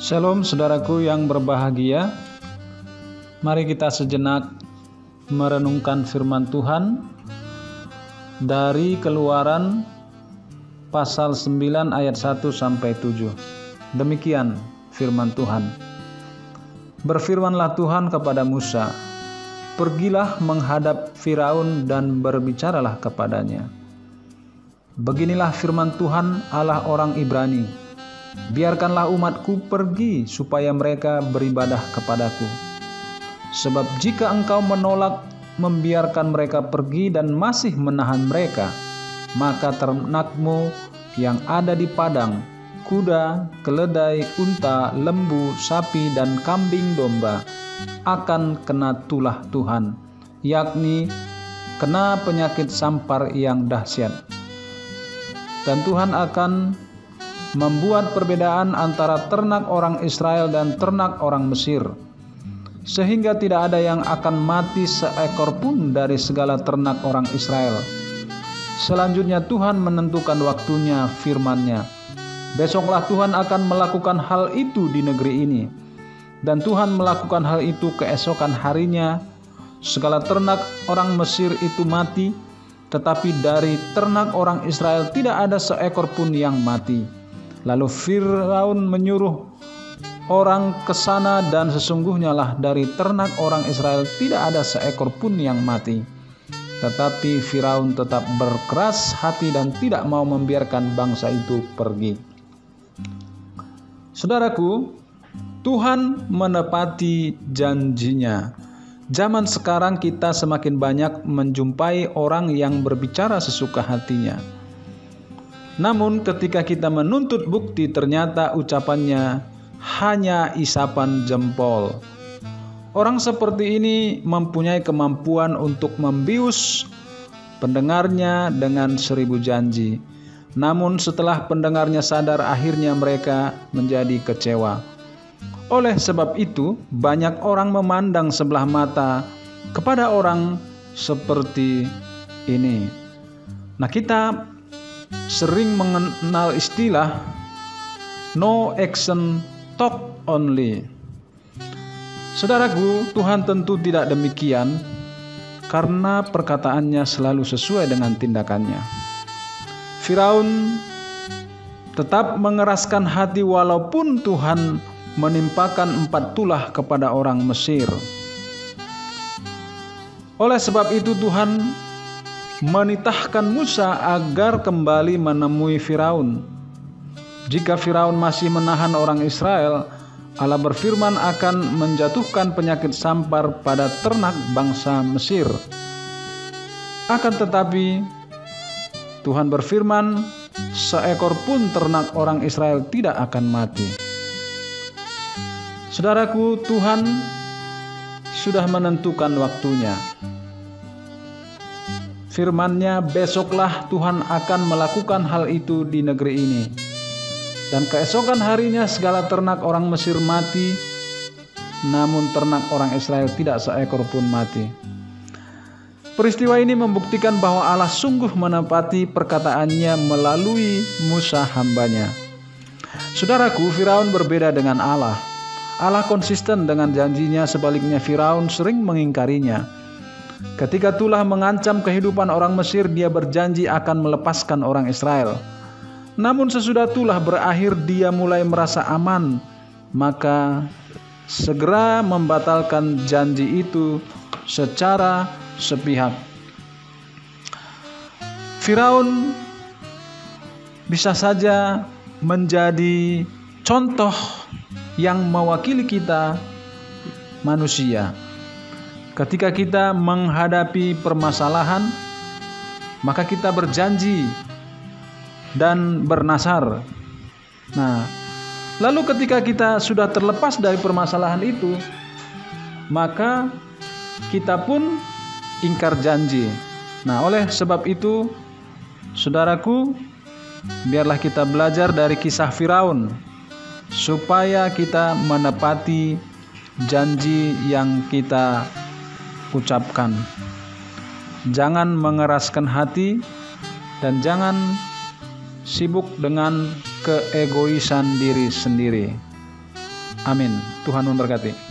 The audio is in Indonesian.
Shalom saudaraku yang berbahagia. Mari kita sejenak merenungkan firman Tuhan dari Keluaran pasal 9 ayat 1 sampai 7. Demikian firman Tuhan. Berfirmanlah Tuhan kepada Musa, "Pergilah menghadap Firaun dan berbicaralah kepadanya. Beginilah firman Tuhan Allah orang Ibrani. Biarkanlah umatku pergi supaya mereka beribadah kepadaku. Sebab jika engkau menolak membiarkan mereka pergi dan masih menahan mereka, maka ternakmu yang ada di padang, kuda, keledai, unta, lembu, sapi, dan kambing domba, akan kena tulah Tuhan, yakni kena penyakit sampar yang dahsyat. Dan Tuhan akan membuat perbedaan antara ternak orang Israel dan ternak orang Mesir, sehingga tidak ada yang akan mati seekor pun dari segala ternak orang Israel. Selanjutnya Tuhan menentukan waktunya, firman-Nya, besoklah Tuhan akan melakukan hal itu di negeri ini. Dan Tuhan melakukan hal itu keesokan harinya. Segala ternak orang Mesir itu mati, tetapi dari ternak orang Israel tidak ada seekor pun yang mati. Lalu Firaun menyuruh orang ke sana, dan sesungguhnya lah dari ternak orang Israel tidak ada seekor pun yang mati. Tetapi Firaun tetap berkeras hati dan tidak mau membiarkan bangsa itu pergi." Saudaraku, Tuhan menepati janjinya. Zaman sekarang kita semakin banyak menjumpai orang yang berbicara sesuka hatinya. Namun ketika kita menuntut bukti, ternyata ucapannya hanya isapan jempol. Orang seperti ini mempunyai kemampuan untuk membius pendengarnya dengan 1000 janji. Namun setelah pendengarnya sadar, akhirnya mereka menjadi kecewa. Oleh sebab itu, banyak orang memandang sebelah mata kepada orang seperti ini. Nah, kita sering mengenal istilah no action talk only. Saudaraku, Tuhan tentu tidak demikian, karena perkataannya selalu sesuai dengan tindakannya. Firaun tetap mengeraskan hati walaupun Tuhan menimpakan 4 tulah kepada orang Mesir. Oleh sebab itu Tuhan menitahkan Musa agar kembali menemui Firaun. Jika Firaun masih menahan orang Israel, Allah berfirman akan menjatuhkan penyakit sampar pada ternak bangsa Mesir. Akan tetapi Tuhan berfirman, seekor pun ternak orang Israel tidak akan mati. Saudaraku, Tuhan sudah menentukan waktunya. Firman-Nya, besoklah Tuhan akan melakukan hal itu di negeri ini. Dan keesokan harinya segala ternak orang Mesir mati, namun ternak orang Israel tidak seekor pun mati. Peristiwa ini membuktikan bahwa Allah sungguh menepati perkataannya melalui Musa hamba-Nya. Saudaraku, Firaun berbeda dengan Allah. Allah konsisten dengan janjinya, sebaliknya Firaun sering mengingkarinya. Ketika tulah mengancam kehidupan orang Mesir, dia berjanji akan melepaskan orang Israel. Namun sesudah tulah berakhir, dia mulai merasa aman, maka segera membatalkan janji itu secara sepihak. Firaun bisa saja menjadi contoh yang mewakili kita manusia. Ketika kita menghadapi permasalahan, maka kita berjanji dan bernasar. Nah, lalu ketika kita sudah terlepas dari permasalahan itu, maka kita pun ingkar janji. Nah, oleh sebab itu, saudaraku, biarlah kita belajar dari kisah Firaun, supaya kita menepati janji yang kita ucapkan. Jangan mengeraskan hati dan jangan sibuk dengan keegoisan diri sendiri. Amin. Tuhan memberkati.